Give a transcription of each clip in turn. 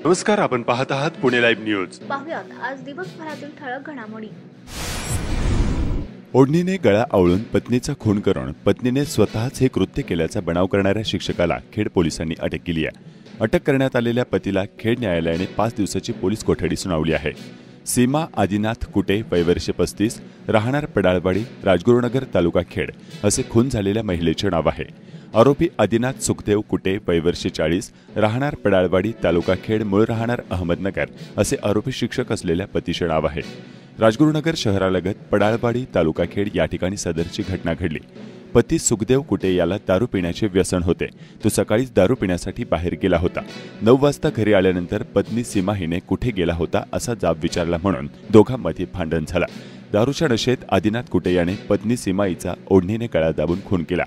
नमस्कार, आपण पाहत आहात पुणे लाईव्ह न्यूज। पाहुयात आज दिवसभरातील ठळक घडामोडी। ओढणीने गळा आवळून पत्नीचा खून करून पत्नीने स्वतःच हे कृत्य केल्याचा बनाव करणाऱ्या शिक्षकाला खेड पोलिसांनी अटक केली आहे। अटक करण्यात आलेल्या पतीला खेड न्यायालयाने 5 दिवसाची पोलीस कोठडी सुनावली आहे। सीमा आदिनाथ कुटे, वय वर्ष 35, राहणार पडाळवाडी, राजगुरुनगर, तालुका खेड असे खून झालेल्या महिलेचे नाव आहे। आरोपी आदिनाथ सुखदेव कुटे, वय वर्ष 40, राहणार पडाळवाडी, तालुका खेड, मूळ राहणार अहमदनगर असे आरोपी शिक्षक असलेल्या पतीचे नाव आहे। राजगुरुनगर शहरालगत पडाळवाडी, तालुका खेड या ठिकाणी सदरची घटना घडली। पती सुखदेव कुटे याला दारू पिण्याचे व्यसन होते। तो सकाळीच दारू पिण्यासाठी बाहेर गेला होता। 9 वाजता घरी आल्यानंतर पत्नी सीमा हिने कुठे गेला होता असा जाब विचारला म्हणून दोघांमध्ये भांडण झाला। दारूच्या नशेत आदिनाथ कुटे याने पत्नी सीमा हिचा ओढणीने गळा दाबून खून केला।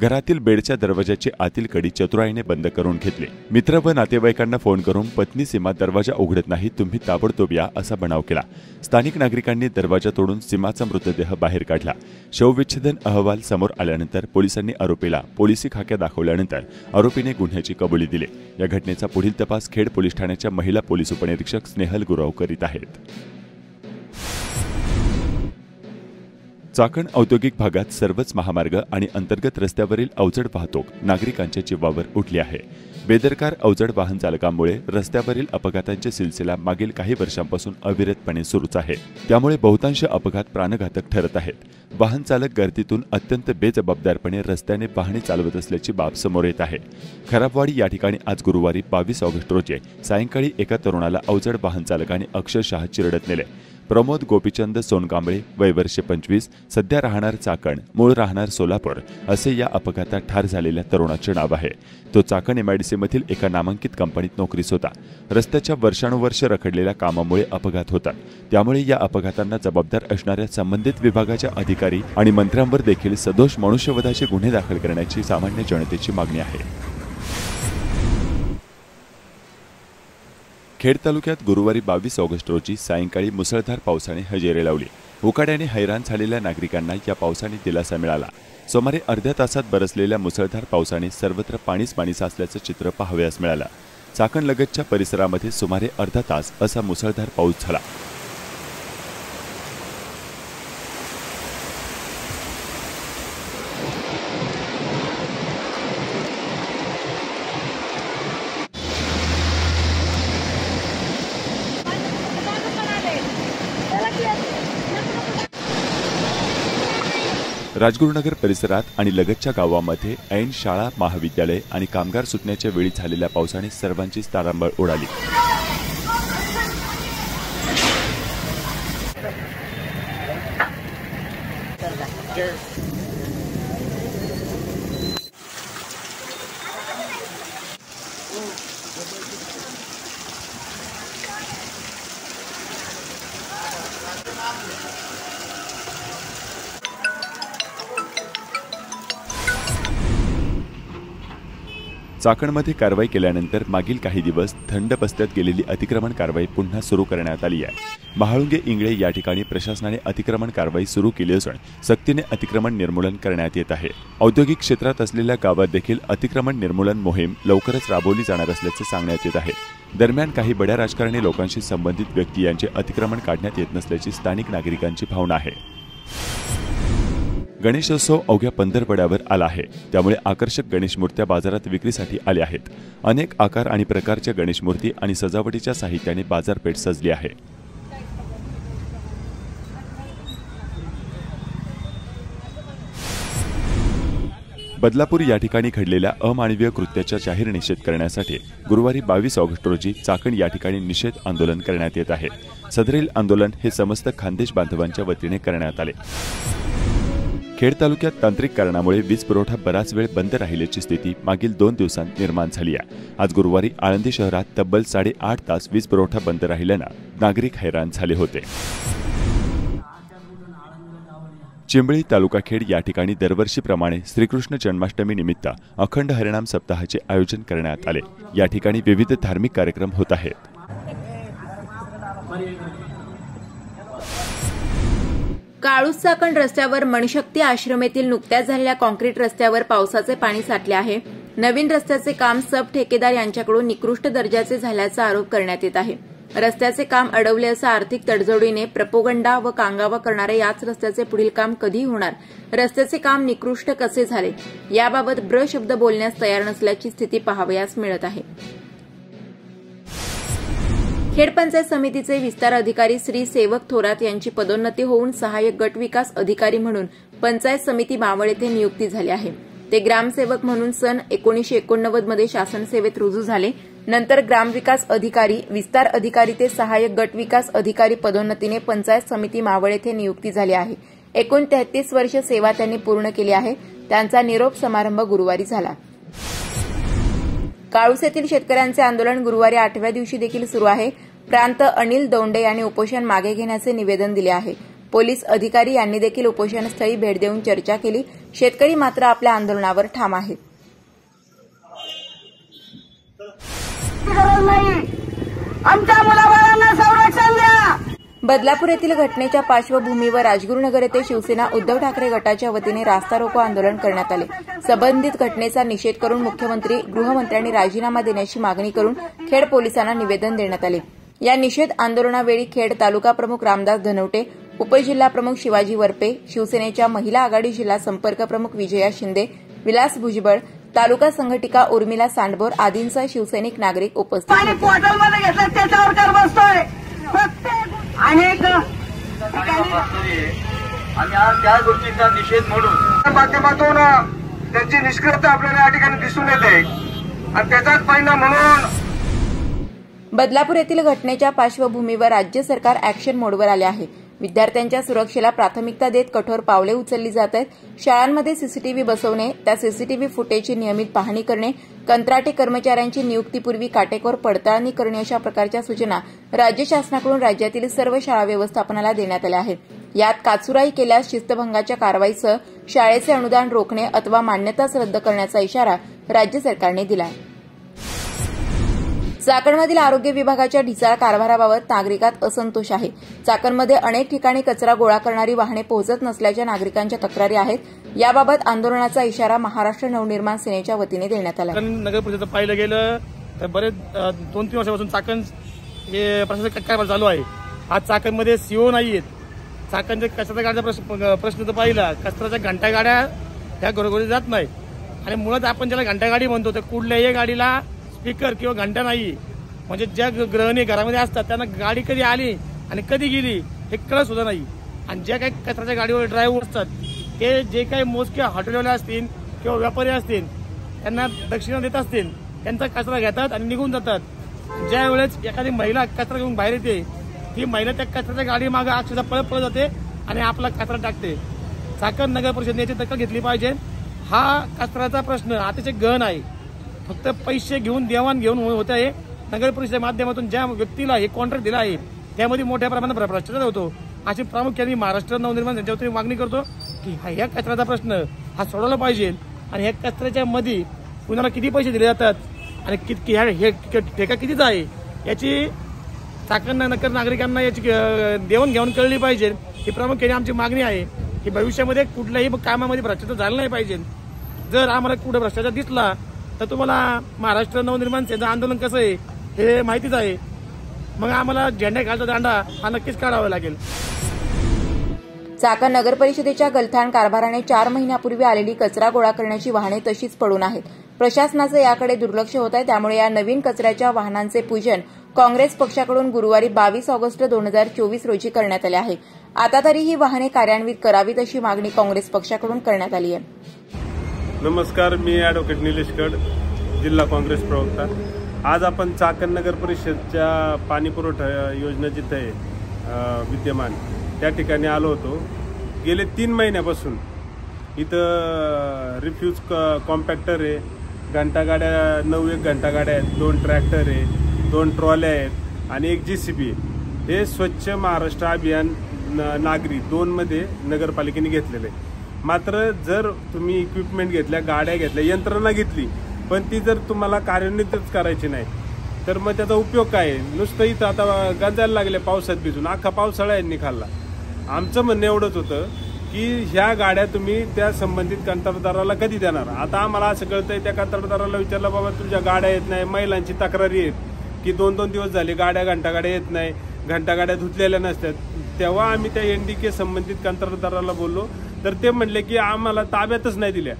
घरातील बेडच्या दरवाजाची आतील कडी चतुराईने बंद करून घेतली। मित्र व नातेवाईकांना फोन करून पत्नी सीमा दरवाजा उघडत नाही, तुम्ही ताबडतोब या असा बनाव केला। स्थानिक नागरिकांनी दरवाजा तोडून सीमाचा मृतदेह बाहेर काढला। शवविच्छेदन अहवाल समोर आल्यानंतर पोलिसांनी आरोपीला पोलिसी खाक्या दाखवल्यानंतर आरोपीने गुन्ह्याची कबुली दिली। या घटनेचा पुढील तपास खेड पोलीस ठाण्याच्या महिला पोलीस उपनिरीक्षक स्नेहल गुराव करीत आहेत। चाकण औद्योगिक भागात सर्वच महामार्ग आणि अंतर्गत रस्त्यावरील अवजड वाहतूक नागरिकांच्या जीवावर उठली आहे। बेदरकार अवजड वाहन चालकांमुळे रस्त्यावरील अपघातांचे सिलसिला मागील काही वर्षांपासून अविरतपणे सुरूच आहे। त्यामुळे बहुतांश अपघात प्राणघातक ठरत आहेत। वाहन चालक गर्दीतून अत्यंत बेजबाबदारपणे रस्त्याने वाहने चालवत असल्याची बाब समोर येत आहे। खराबवाडी या ठिकाणी आज गुरुवारी 22 ऑगस्ट रोजी सायंकाळी एका तरुणाला अवजड वाहन चालकाने अक्षरशः चिरडत नेले। प्रमोद गोपीचंद सोनकांबळे, वय वर्ष 25, सध्या राहणार चाकण, मूळ राहणार सोलापूर असे या अपघातात ठार झालेल्या तरुणाचे नाव आहे। तो चाकण MIDC मधील एका नामांकित कंपनीत नोकरीस होता। रस्त्याच्या वर्षानुवर्ष रखडलेल्या कामामुळे अपघात होतात। त्यामुळे या अपघातांना जबाबदार असणाऱ्या संबंधित विभागाच्या अधिकारी आणि मंत्र्यांवर देखील सदोष मनुष्यवधाचे गुन्हे दाखल करण्याची सामान्य जनतेची मागणी आहे। खेड तालुक्यात गुरुवारी 22 ऑगस्ट रोजी सायंकाळी मुसळधार पावसाने हजेरी लावली। उकाड्याने हैराण झालेल्या नागरिकांना या पावसाने दिलासा मिळाला। सुमारे अर्ध्या तासात बरसलेल्या मुसळधार पावसाने सर्वत्र पाणीच पाणी साचल्याचं चित्र पाहावयास मिळालं। चाकणलगतच्या परिसरामध्ये सुमारे अर्धा तास असा मुसळधार पाऊस झाला। राजगुरुनगर परिसरात आणि लगतच्या गावांमध्ये ऐन शाळा, महाविद्यालय आणि कामगार सुटण्याच्या वेळी झालेल्या पावसाने सर्वांचीच तारांबळ उडाली। चाकणमध्ये कारवाई केल्यानंतर मागील काही दिवस थंड बस्त्यात गेलेली अतिक्रमण कारवाई पुन्हा सुरू करण्यात आली आहे। महाळुंगे इंगळे या ठिकाणी प्रशासनाने अतिक्रमण कारवाई सुरू केली असून सक्तीने अतिक्रमण निर्मूलन करण्यात येत आहे। औद्योगिक क्षेत्रात असलेल्या गावात देखील अतिक्रमण निर्मूलन मोहीम लवकरच राबवली जाणार असल्याचे सांगण्यात येत आहे। दरम्यान काही बड्या राजकारणी लोकांशी संबंधित व्यक्ती यांचे अतिक्रमण काढण्यात येत नसल्याची स्थानिक नागरिकांची भावना आहे। गणेशोत्सव अवघ्या पंधरवड्यावर आला आहे। त्यामुळे आकर्षक गणेश मूर्त्या बाजारात विक्रीसाठी आल्या आहेत। अनेक आकार आणि प्रकारच्या गणेश मूर्ती आणि सजावटीच्या साहित्याने बाजारपेठ सजली आहे। बदलापूर या ठिकाणी घडलेल्या अमानवीय कृत्याचा जाहीर निषेध करण्यासाठी गुरुवारी 22 ऑगस्ट रोजी चाकण या ठिकाणी निषेध आंदोलन करण्यात येत आहे। सदरील आंदोलन हे समस्त खानदेश बांधवांच्या वतीने करण्यात आले। खेड तालुक्यात तांत्रिक कारणामुळे वीज पुरवठा बराच वेळ बंद राहिल्याची स्थिती मागील 2 दिवसांत निर्माण झाली आहे। आज गुरुवारी आळंदी शहरात तब्बल 8.5 तास वीज पुरवठा बंद राहिल्याने नागरिक हैराण झाले होते। चिंबळी तालुका खेड या ठिकाणी दरवर्षीप्रमाणे श्रीकृष्ण जन्माष्टमी निमित्त अखंड हरिनाम सप्ताहाचे आयोजन करण्यात आले। या ठिकाणी विविध धार्मिक कार्यक्रम होत आहेत। काळूस चाकण रस्त्यावर मनशक्ती आश्रम येथील नुकत्याच झालेल्या कॉन्क्रीट रस्त्यावर पावसाचे पाणी साठले आहे। नवीन रस्त्याचे काम सब ठेकेदार यांच्याकडून निकृष्ट दर्जाचे झाल्याचा आरोप करण्यात येत आहे। रस्त्याचे काम अडवले असं आर्थिक तडजोडीने प्रपोगंडा व कांगावा करणारे याच रस्त्याचे पुढील काम कधी होणार, रस्त्याचे काम निकृष्ट कसे झाले याबाबत ब्र शब्द बोलण्यास तयार नसल्याची स्थिती पाहावयास मिळत आहे। खेड पंचायत समितीचे विस्तार अधिकारी श्री सेवक थोरात यांची पदोन्नती होऊन सहाय्यक गट विकास अधिकारी म्हणून पंचायत समिती मावळ येथे नियुक्ती झाली आहे। ते ग्रामसेवक म्हणून सन 1989 मध्ये शासन सेवेत रुजू झाले। नंतर ग्रामविकास अधिकारी, विस्तार अधिकारी ते सहाय्यक गट विकास अधिकारी पदोन्नतीने पंचायत समिती मावळ येथे नियुक्ती झाली आहे। एकूण 33 वर्ष सेवा त्यांनी पूर्ण केली आहे। त्यांचा निरोप समारंभ गुरुवारी झाला। काळूस येथील शेतकऱ्यांचे आंदोलन गुरुवारी 8व्या दिवशी देखील सुरू आहे। प्रांत अनिल दौंडे यांनी उपोषण मागे घेण्याचे निवेदन दिले आहे। पोलीस अधिकारी यांनी देखील उपोषणस्थळी भेट देऊन चर्चा केली। शेतकरी मात्र आपल्या आंदोलनावर ठाम आहेत। आमच्या मुलाबाळांना संरक्षण द्या। बदलापूर येथील घटनेच्या पार्श्वभूमीवर राजगुरुनगर येथे शिवसेना उद्धव ठाकरे गटाच्या वतीने रास्ता रोको आंदोलन करण्यात आले। संबंधित घटनेचा निषेध करून मुख्यमंत्री, गृहमंत्र्यांनी राजीनामा देण्याची मागणी करून खेड पोलिसांना निवेदन देण्यात आले। या निषेध आंदोलनावेळी खेड तालुका प्रमुख रामदास धनवटे, उपजिल्हा प्रमुख शिवाजी वरपे, शिवसेनेच्या महिला आघाडी जिल्हा संपर्क प्रमुख विजया शिंदे, विलास भुजबळ, तालुका संघटिका उर्मिला सांडभोर आदींसह शिवसैनिक नागरिक उपस्थित होते। क्वार्टरमध्ये घेतलं त्याच्यावर कर बसतोय अनेक आणि आज त्या गोष्टीचा निषेध म्हणून माध्यमातून त्यांची निष्क्रियता आपल्याला या ठिकाणी दिसून येते आणि त्याचाच परिणाम म्हणून बदलापूर येथील घटनेच्या पार्श्वभूमीवर राज्य सरकार अॅक्शन मोडवर आले आहे। विद्यार्थ्यांच्या सुरक्षेला प्राथमिकता देत कठोर पावले उचलली जात आहेत। शाळांमध्ये सीसीटीव्ही बसवणे, त्या सीसीटीव्ही फुटेजची नियमित पाहणी करणे, कंत्राटी कर्मचाऱ्यांची नियुक्तीपूर्वी काटेकोर पडताळणी करणे अशा प्रकारच्या सूचना राज्य शासनाकडून राज्यातील सर्व शाळा व्यवस्थापनाला देण्यात आल्या आहेत। यात काचुराई केल्यास शिस्तभंगाच्या कारवाईसह शाळेचे अनुदान रोखणे अथवा मान्यताच रद्द करण्याचा इशारा राज्य सरकारने दिला आहे। चाकणमधील आरोग्य विभागाच्या ढिसाळ कारभाराबाबत नागरिकांत असंतोष आहे। चाकणमध्ये अनेक ठिकाणी कचरा गोळा करणारी वाहने पोहोचत नसल्याच्या नागरिकांच्या तक्रारी आहेत। याबाबत आंदोलनाचा इशारा महाराष्ट्र नवनिर्माण सेनेच्या वतीने देण्यात आला। नगर परिषदेचं पाहिलं गेलं तर बरेच 2-3 वर्षापासून चाकण हे प्रशासकीय कारभार चालू आहे। आज चाकणमध्ये सीओ नाहीयेत। चाकणच्या कचऱ्याच्या गाड्याचा प्रश्न तर पाहिला, कचऱ्याच्या घंटा गाड्या ह्या घरोघरी जात नाही आणि मुळात आपण ज्याला घंटा गाडी म्हणतो तर कुठल्याही गाडीला स्पीकर किंवा घंटा नाही, म्हणजे ज्या गृहिणी घरामध्ये असतात त्यांना गाडी कधी आली आणि कधी गेली हे कळत सुद्धा नाही। आणि ज्या काही कचऱ्याच्या गाडीवर ड्रायव्हर असतात ते जे काही मोजके हॉटेलवाले असतील किंवा व्यापारी असतील त्यांना दक्षिणा देत असतील, त्यांचा कचरा घेतात आणि निघून जातात। ज्या वेळेस एखादी महिला कचरा घेऊन बाहेर येते ती महिला त्या कचऱ्याच्या गाडी मागे अक्षरशः पळत जाते आणि आपला कचरा टाकते। चाकण नगर परिषदेने याची दखल घेतली पाहिजे। हा कचऱ्याचा प्रश्न अतिशय गहन आहे। फक्त पैसे घेऊन देवाणघेवाण होत आहे। नगर परिषदेच्या माध्यमातून ज्या व्यक्तीला हे कॉन्ट्रॅक्ट दिला आहे त्यामध्ये मोठ्या प्रमाणात भ्रष्टाचार होतो। अशी प्रामुख्याने महाराष्ट्र नवनिर्माण सेनेच्या मागणी करतो की ह्या कचऱ्याचा प्रश्न हा सोडवला पाहिजे आणि ह्या कचऱ्याच्या मध्ये कुणाला किती पैसे दिले जातात आणि हे ठेका कितीचा आहे याची चाकण नगर नागरिकांना याची देवाणघेवाण कळली पाहिजे। ही प्रामुख्याने आमची मागणी आहे की भविष्यामध्ये कुठल्याही कामामध्ये भ्रष्टाचार झाला नाही पाहिजे। जर आम्हाला कुठे भ्रष्टाचार दिसला तर तुम्हाला महाराष्ट्र नवनिर्माण सेनेचं आंदोलन कसं आहे हे माहितीच आहे। मग आम्हाला झेंडा घालचा दांडा हा नक्कीच काढावा लागेल। चाकण नगर परिषदेच्या गलथान कारभाराने 4 महिन्यापूर्वी आलेली कचरा गोळा करण्याची वाहने तशीच पडून आहेत। प्रशासनाचं याकडे दुर्लक्ष होत आहे। त्यामुळे या नवीन कचऱ्याच्या वाहनांचे पूजन काँग्रेस पक्षाकडून गुरुवारी 22 ऑगस्ट 2024 रोजी करण्यात आले आहे। आता तरी ही वाहने कार्यान्वित करावीत अशी मागणी काँग्रेस पक्षाकडून करण्यात आली आहे। नमस्कार, मी ॲडव्होकेट निलेश कड, जिल्हा काँग्रेस प्रवक्ता। आज आपण चाकण नगर परिषदच्या पाणी पुरवठा योजना जिथे आहे विद्यमान त्या ठिकाणी आलो होतो। गेले 3 महिन्यापासून इथं रिफ्यूज कॉम्पॅक्टर आहे, घंटागाड्या 9 घंटागाड्या आहेत, 2 ट्रॅक्टर आहे, 2 ट्रॉल्या आहेत आणि 1 JCB। हे स्वच्छ महाराष्ट्र अभियान नागरी 2 मध्ये नगरपालिकेने घेतलेलं आहे। मात्र जर तुम्ही इक्विपमेंट घेतल्या, गाड्या घेतल्या, यंत्रणा घेतली, पण ती जर तुम्हाला कार्यान्वितच करायची नाही तर मग त्याचा उपयोग काय? नुसतं इथं आता गांजायला लागले पावसात भिजून, अख्खा पावसाळा यांनी खाल्ला। आमचं म्हणणं एवढंच होतं की ह्या गाड्या तुम्ही त्या संबंधित कंत्राटदाराला कधी देणार. आता आम्हाला असं कळतंय, त्या कंत्राटदाराला विचारलं, बाबा तुमच्या गाड्या येत नाही, महिलांची तक्रारी आहेत की 2-2 दिवस झाले घंटागाड्या येत नाही, घंटागाड्या धुतलेल्या नसतात. तेव्हा आम्ही त्या NDK संबंधित कंत्राटदाराला बोललो, तर ते म्हणले की आम्हाला ताब्यातच नाही दिल्या.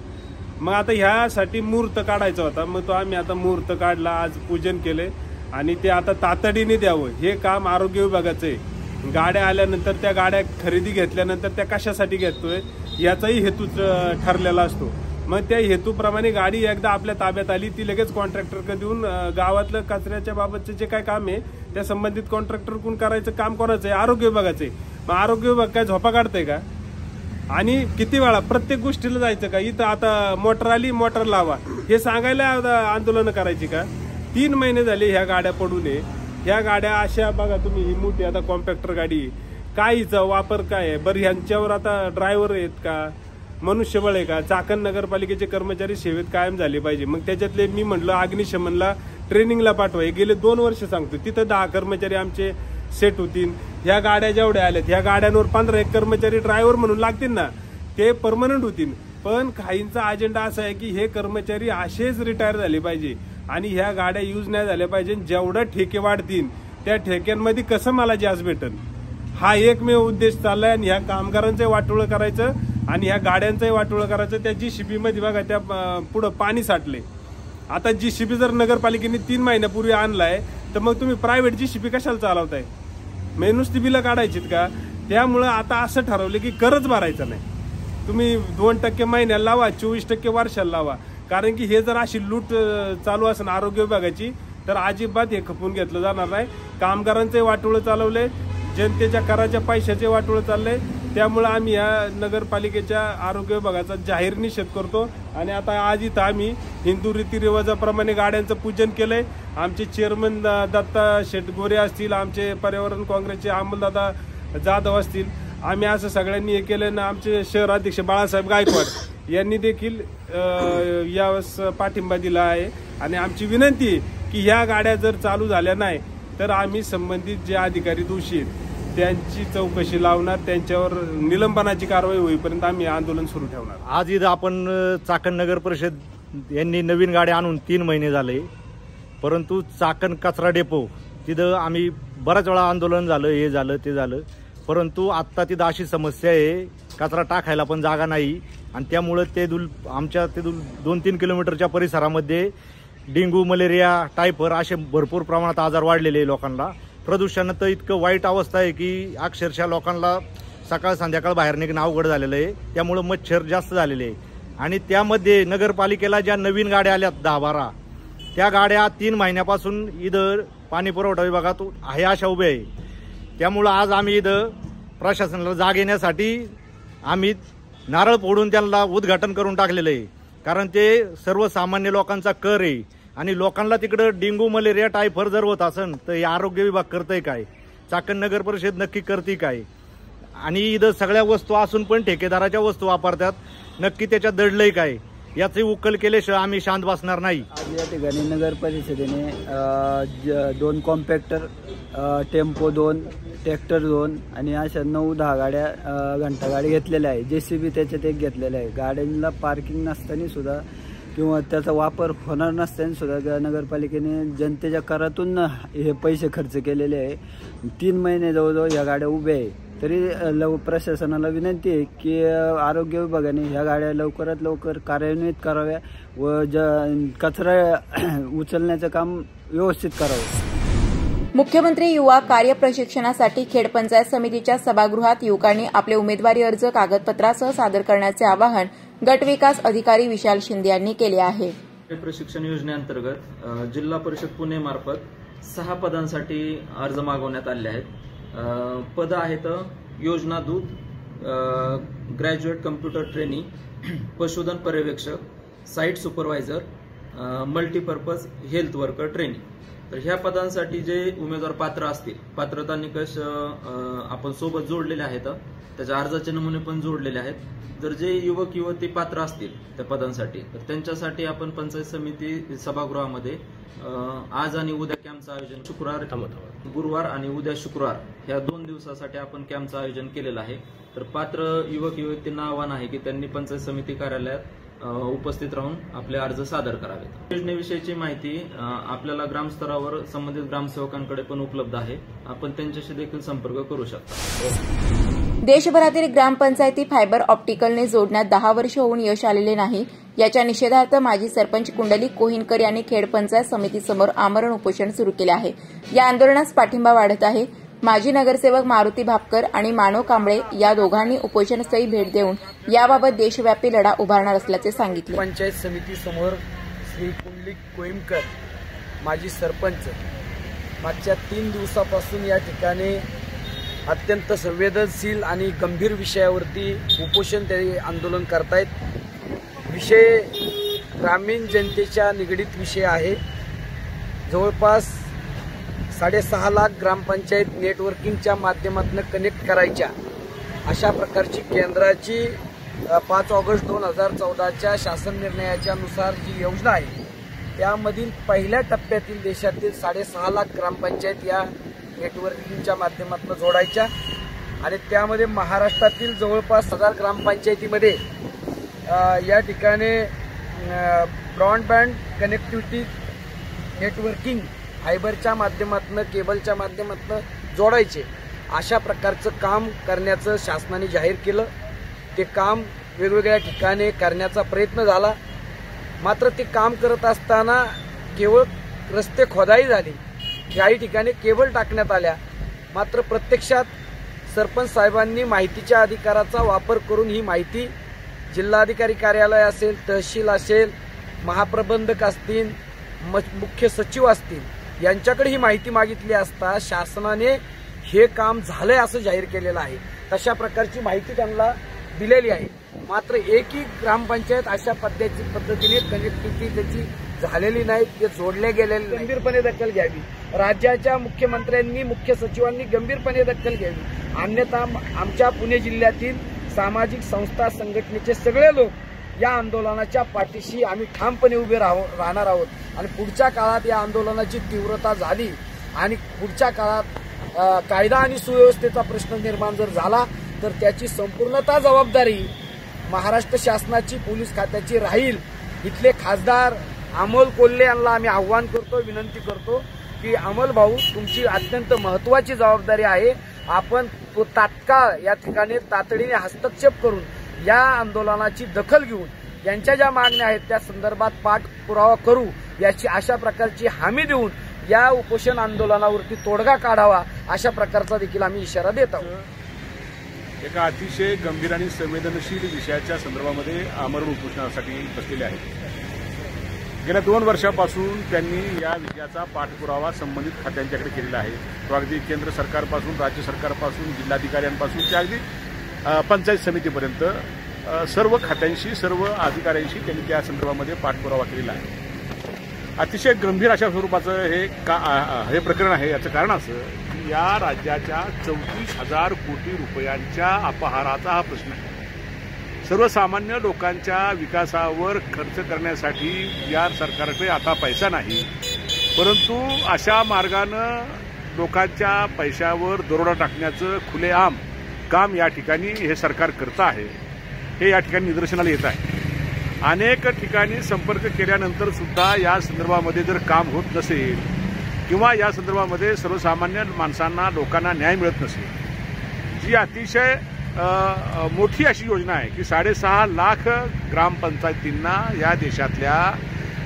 मग आता ह्यासाठी मुहूर्त काढायचा होता. मग तो आम्ही आता मुहूर्त काढला, आज पूजन केले आणि ते आता तातडीने द्यावं. हे काम आरोग्य विभागाचं आहे. गाड्या आल्यानंतर त्या गाड्या खरेदी घेतल्यानंतर त्या कशासाठी घेतोय याचाही हेतू ठरलेला असतो. मग त्या हेतूप्रमाणे गाडी एकदा आपल्या ताब्यात आली, ती लगेच कॉन्ट्रॅक्टरकडे देऊन गावातलं कचऱ्याच्या बाबतचे जे काय काम आहे त्या संबंधित कॉन्ट्रॅक्टरकडून करायचं काम कोणाचं आहे? आरोग्य विभागाचं आहे. मग आरोग्य विभाग काय झोपा काढतंय का? आणि किती वेळा प्रत्येक गोष्टीला जायचं का? इथं आता मोटर आली, मोटर लावा हे सांगायला आंदोलन करायची का? 3 महिने झाले ह्या गाड्या पडू नये. ह्या गाड्या अशा बघा तुम्ही, ही मोठी आता कॉम्पॅक्टर गाडी, काय हिचा वापर काय आहे बरं? ह्यांच्यावर आता ड्रायव्हर आहेत का, मनुष्यबळ आहे का? चाकण नगरपालिकेचे कर्मचारी सेवेत कायम झाले पाहिजे. मग त्याच्यातले मी म्हटलं अग्निशमनला ट्रेनिंगला पाठवा. गेले 2 वर्ष सांगतो, तिथं 10 कर्मचारी आमचे सेट होतील. ह्या गाड्या जेवढ्या आल्यात ह्या गाड्यांवर 15 कर्मचारी ड्रायव्हर म्हणून लागतील ना, ते परमनंट होतील. पण काहींचा अजेंडा असा आहे की हे कर्मचारी असेच रिटायर झाले पाहिजे आणि ह्या गाड्या यूज नाही झाल्या पाहिजे. जेवढं ठेके वाढतील त्या ठेक्यांमध्ये कसं मला जास्त भेटेल, हा एकमेव उद्देश चाललाय. आणि ह्या कामगारांचंही वाटोळं करायचं आणि ह्या गाड्यांचंही वाटोळं करायचं. त्या GCB मध्ये बघा त्या पुढं पाणी साठले. आता GCB जर नगरपालिकेने 3 महिन्यापूर्वी आणलाय तर मग तुम्ही प्रायव्हेट GCB कशाला चालवताय? नुसती बिलं काढायचीत का? त्यामुळं आता असं ठरवलं की करच भरायचं नाही. तुम्ही 2% महिन्याला लावा, 24% वर्षाला लावा. कारण की हे जर अशी लूट चालू असेल आरोग्य विभागाची तर अजिबात हे खपून घेतलं जाणार नाही. कामगारांचे वाटोळं चालवले, जनतेच्या कराच्या पैशाचे वाटोळं चाललंय. त्यामुळे आम्ही या नगरपालिकेच्या आरोग्य विभागाचा जाहीर निषेध करतो. आणि आता आज इथं आम्ही हिंदू रीतिरिवाजाप्रमाणे गाड्यांचं पूजन केलंय. आमचे चेअरमन दत्ता शेट गोरे असतील, आमचे पर्यावरण काँग्रेसचे अमोलदादा जाधव असतील, आम्ही असं सगळ्यांनी हे केलं ना. आमचे शहर अध्यक्ष बाळासाहेब गायकवाड यांनी देखील यावेळेस पाठिंबा दिला आहे. आणि आमची विनंती आहे की ह्या गाड्या जर चालू झाल्या नाही तर आम्ही संबंधित जे अधिकारी दोषी आहेत त्यांची चौकशी लावणार, त्यांच्यावर निलंबनाची कारवाई होईपर्यंत आम्ही आंदोलन सुरू ठेवणार. आज इथं आपण चाकण नगर परिषद यांनी नवीन गाड्या आणून 3 महिने झाले, परंतु चाकण कचरा डेपो तिथं आम्ही बराच वेळा आंदोलन झालं, हे झालं ते झालं, परंतु आत्ता तिथं अशी समस्या आहे कचरा टाकायला पण जागा नाही. आणि त्यामुळं आमच्या 2-3 किलोमीटरच्या परिसरामध्ये डेंग्यू, मलेरिया, टायफॉइड असे भरपूर प्रमाणात आजार वाढलेले लोकांना. प्रदूषणात तर इतकं वाईट अवस्था आहे की अक्षरशः लोकांना सकाळ संध्याकाळ बाहेर निघणं अवघड झालेलं आहे. त्यामुळं मच्छर जास्त झालेले आहे. आणि त्यामध्ये नगरपालिकेला ज्या नवीन गाड्या आल्यात 10-12 त्या गाड्या 3 महिन्यापासून इथं पाणी पुरवठा विभागात आहे अशा उभ्या आहे. त्यामुळं आज आम्ही इथं प्रशासनाला जाग येण्यासाठी आम्ही नारळ फोडून त्यांना उद्घाटन करून टाकलेलं आहे. कारण ते सर्वसामान्य लोकांचा कर आहे आणि लोकांना तिकडं डेंग्यू, मलेरिया, टायफॉइड जर होत असेल तर हे आरोग्य विभाग करतंय काय, चाकण नगर परिषद नक्की करते काय? आणि इथं सगळ्या वस्तू असून पण ठेकेदाराच्या वस्तू वापरतात, नक्की त्याच्यात दडलंय काय याची उकल केल्याशिवाय आम्ही शांत बसणार नाही. आज या ठिकाणी नगर परिषदेने 2 कॉम्पॅक्टर, टेम्पो 2, ट्रॅक्टर 2 आणि अशा 9-10 गाड्या घंटागाडी घेतलेल्या आहे. JCB त्याच्यात एक घेतलेलं आहे. गाड्यांना पार्किंग नसताना सुद्धा किंवा त्याचा वापर होणार नसताना सुद्धा नगरपालिकेने जनतेच्या करातून हे पैसे खर्च केलेले आहे. 3 महिने जवळजवळ या गाड्या उभ्या आहे. तरी प्रशासनाला विनंती आहे की आरोग्य विभागाने ह्या गाड्या लवकरात लवकर कार्यान्वित कराव्या व कचरा उचलण्याचं काम व्यवस्थित करावं. मुख्यमंत्री युवा कार्य प्रशिक्षणासाठी खेड पंचायत समितीच्या सभागृहात युवकांनी आपले उमेदवारी अर्ज कागदपत्रासह सादर करण्याचे आवाहन गटविकास अधिकारी विशाल शिंदे यांनी केले आहे. प्रशिक्षण योजनेअंतर्गत जिल्हा परिषद पुणे मार्फत 6 पदांसाठी अर्ज मागवण्यात आले आहेत. पद आहेत योजना दूत, ग्रॅज्युएट कम्प्युटर ट्रेनी, पशुधन पर्यवेक्षक, site supervisor, multipurpose health worker trainee. तर ह्या पदांसाठी जे उमेदवार पात्र असतील, पात्रता निकष आपण सोबत जोडलेले आहेत, त्याच्या अर्जाचे नमुने पण जोडलेले आहेत. जर जे युवक युवती पात्र असतील त्या पदांसाठी तर त्यांच्यासाठी आपण पंचायत समिती सभागृहामध्ये आज आणि उद्या कॅम्पचं आयोजन गुरुवार आणि उद्या शुक्रवार ह्या 2 दिवसासाठी आपण कॅम्पचं आयोजन केलेलं आहे. तर पात्र युवक युवतींना आव्हान आहे की त्यांनी पंचायत समिती कार्यालयात उपस्थित राहून आपले अर्ज सादर करावेत. योजनेविषयीची माहिती आपल्याला ग्रामस्तरावर संबंधित ग्रामसेवकांकडे पण उपलब्ध आहे. आपण त्यांच्याशी देखील संपर्क करू शकता. देशभरातील ग्रामपंचायती फायबर ऑप्टिकलने जोडण्यात 10 वर्ष होऊन यश आलेले नाही. याच्या निषेधार्थ माजी सरपंच कुंडलिक कोहिनकर यांनी खेड पंचायत समितीसमोर आमरण उपोषण सुरू केले आहे. या आंदोलनास पाठिंबा वाढत आहे. माजी नगरसेवक मारुती भापकर आणि मानव कांबळे या दोघांनी उपोषणस्थळी भेट देऊन याबाबत देशव्यापी लढा उभारणार असल्याचे सांगितले. पंचायत समितीसमोर श्री कुंडलिक कोहिनकर माजी सरपंच मागच्या 3 दिवसापासून या ठिकाणी अत्यंत संवेदनशील आणि गंभीर विषयावरती उपोषण ते आंदोलन करतायत. विषय ग्रामीण जनतेच्या निगडीत विषय आहे. जवळपास 6.5 लाख ग्रामपंचायत नेटवर्किंगच्या माध्यमातून कनेक्ट करायच्या अशा प्रकारची केंद्राची 5 ऑगस्ट 2014च्या शासन निर्णयाच्या नुसार जी योजना आहे त्यामधील पहिल्या टप्प्यातील देशातील 6.5 लाख ग्रामपंचायत या नेटवर्किंगच्या माध्यमातून जोडायच्या आणि त्यामध्ये महाराष्ट्रातील जवळपास 1000 ग्रामपंचायतीमध्ये या ठिकाणी ब्रॉडबँड कनेक्टिव्हिटी नेटवर्किंग फायबरच्या माध्यमातून केबलच्या माध्यमातून जोडायचे अशा प्रकारचं काम करण्याचं शासनाने जाहीर केलं. ते काम वेगवेगळ्या ठिकाणी करण्याचा प्रयत्न झाला. मात्र ते काम करत असताना केवळ रस्ते खोदाई झाली, काही ठिकाणी केबल टाकण्यात आल्या. मात्र प्रत्यक्षात सरपंच साहेबांनी माहितीच्या अधिकाराचा वापर करून ही माहिती जिल्हाधिकारी कार्यालय असेल, तहसील असेल, महाप्रबंधक असतील, मुख्य सचिव असतील यांच्याकडे ही माहिती मागितली असता शासनाने हे काम झालंय असं जाहीर केलेलं आहे. तशा प्रकारची माहिती त्यांना दिलेली आहे. मात्र एकही ग्रामपंचायत अशा पद्धतीने कनेक्टिव्हिटी त्याची झालेली नाही, ते जोडले गेलेले. गंभीरपणे दखल घ्यावी. राज्याच्या मुख्यमंत्र्यांनी, मुख्य सचिवांनी गंभीरपणे दखल घ्यावी. अन्यथा आमच्या पुणे जिल्ह्यातील सामाजिक संस्था संघटनेचे सगळे लोक या आंदोलनाच्या पाठीशी आम्ही ठामपणे उभे राहणार आहोत. आणि पुढच्या काळात या आंदोलनाची तीव्रता झाली आणि पुढच्या काळात कायदा आणि सुव्यवस्थेचा प्रश्न निर्माण जर झाला तर त्याची संपूर्णतः जबाबदारी महाराष्ट्र शासनाची, पोलीस खात्याची राहील. इथले खासदार अमोल कोल्हे यांना आम्ही आव्हान करतो, विनंती करतो की अमोल भाऊ, तुमची अत्यंत महत्वाची जबाबदारी आहे. आपण तात्काळ या ठिकाणी तातडीने हस्तक्षेप करून या आंदोलनाची दखल घेऊन यांच्या ज्या मागण्या आहेत त्या संदर्भात पाठपुरावा करू याची अशा प्रकारची हमी देऊन या उपोषण आंदोलनावरती तोडगा काढावा अशा प्रकारचा देखील आम्ही इशारा देत आहोत. एका अतिशय गंभीर आणि संवेदनशील विषयाच्या संदर्भामध्ये आमरण उपोषणासाठी बसलेले आहेत. गेल्या 2 वर्षापासून त्यांनी या विषयाचा पाठपुरावा संबंधित खात्यांच्याकडे केलेला आहे. तो अगदी केंद्र सरकारपासून, राज्य सरकारपासून, जिल्हाधिकाऱ्यांपासून ते अगदी पंचायत समितीपर्यंत सर्व खात्यांशी, सर्व अधिकाऱ्यांशी त्यांनी त्या संदर्भामध्ये पाठपुरावा केलेला आहे. अतिशय गंभीर अशा स्वरूपाचं हे प्रकरण आहे. याचं कारण असं की या राज्याच्या 34,000 कोटी रुपयांच्या अपहाराचा हा प्रश्न आहे. सर्वसामान्य लोकांच्या विकासावर खर्च करण्यासाठी या सरकारकडे आता पैसा नाही, परंतु अशा मार्गानं लोकांच्या पैशावर दरोडा टाकण्याचं खुलेआम काम या ठिकाणी हे सरकार करतं आहे. हे या ठिकाणी निदर्शनाला येत आहे. अनेक ठिकाणी संपर्क केल्यानंतर सुद्धा या संदर्भामध्ये जर काम होत नसेल किंवा या संदर्भामध्ये सर्वसामान्य माणसांना, लोकांना न्याय मिळत नसेल, जी अतिशय मोठी अशी योजना आहे की 6.5 लाख ग्रामपंचायतींना या देशातल्या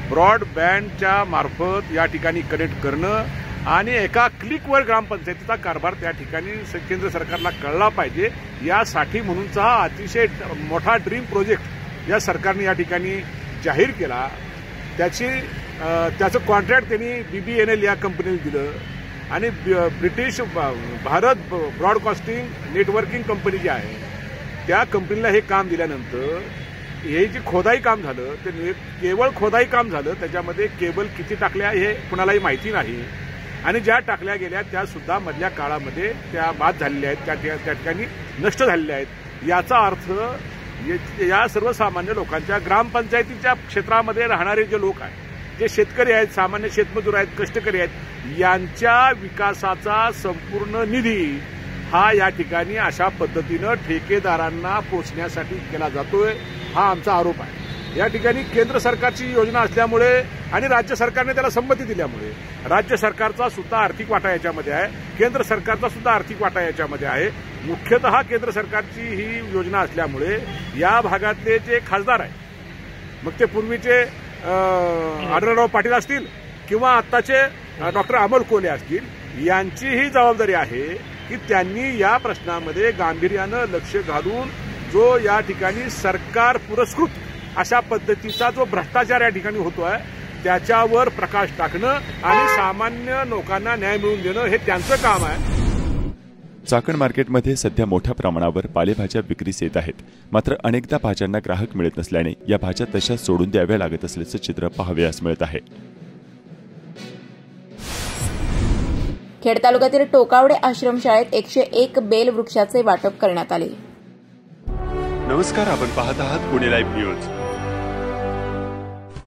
ब्रॉडबँडच्या मार्फत या ठिकाणी कनेक्ट करणं आणि एका क्लिकवर ग्रामपंचायतीचा कारभार त्या ठिकाणी केंद्र सरकारला कळला पाहिजे, यासाठी म्हणूनचा हा अतिशय मोठा ड्रीम प्रोजेक्ट या सरकारने या ठिकाणी जाहीर केला. त्याचं कॉन्ट्रॅक्ट त्यांनी BBNL या कंपनीने दिलं आणि British Bharat broadcasting networking company जी आहे त्या कंपनीला हे काम दिल्यानंतर हे जे खोदाई काम झालं ते केवळ खोदाई काम झालं. त्याच्यामध्ये केबल किती टाकल्या हे कुणालाही माहिती नाही. आणि ज्या टाकल्या गेल्या त्या सुद्धा मधल्या काळामध्ये त्या बाद झालेल्या आहेत, त्या ठिकाणी नष्ट झालेल्या आहेत. याचा अर्थ या सर्वसामान्य लोकांच्या ग्रामपंचायतीच्या क्षेत्रामध्ये राहणारे जे लोक आहेत, जे शेतकरी आहेत, सामान्य शेतमजूर आहेत, कष्टकरी आहेत, यांच्या विकासाचा संपूर्ण निधी हा या ठिकाणी अशा पद्धतीनं ठेकेदारांना पोचण्यासाठी केला जातोय, हा आमचा आरोप आहे. या ठिकाणी केंद्र सरकारची योजना असल्यामुळे आणि राज्य सरकारने त्याला संमती दिल्यामुळे राज्य सरकारचा सुद्धा आर्थिक वाटा याच्यामध्ये आहे, केंद्र सरकारचा सुद्धा आर्थिक वाटा याच्यामध्ये आहे. मुख्यतः केंद्र सरकारची ही योजना असल्यामुळे या भागातले जे खासदार आहेत, मग ते पूर्वीचे आढळराव पाटील असतील किंवा आत्ताचे डॉक्टर अमोल कोल्हे असतील, यांची ही जबाबदारी आहे की त्यांनी या प्रश्नामध्ये गांभीर्यानं लक्ष घालून जो या ठिकाणी सरकार पुरस्कृत अशा पद्धतीचा जो भ्रष्टाचार या ठिकाणी होतोय त्याच्यावर प्रकाश टाकणं आणि सामान्य लोकांना न्याय मिळवून देणं हे त्यांचं काम आहे. चाकण मार्केटमध्ये सध्या मोठ्या प्रमाणावर पालेभाज्या विक्रीस येत आहेत. मात्र अनेकदा भाज्यांना ग्राहक मिळत नसल्याने या भाज्या तशाच सोडून द्याव्या लागत असल्याचं चित्र पाहावयास मिळत आहे. खेड तालुक्यातील टोकावडे आश्रमशाळेत 101 बेल वृक्षाचे वाटप करण्यात आले. नमस्कार, आपण पाहत आहात पुणे लाईव्ह न्यूज.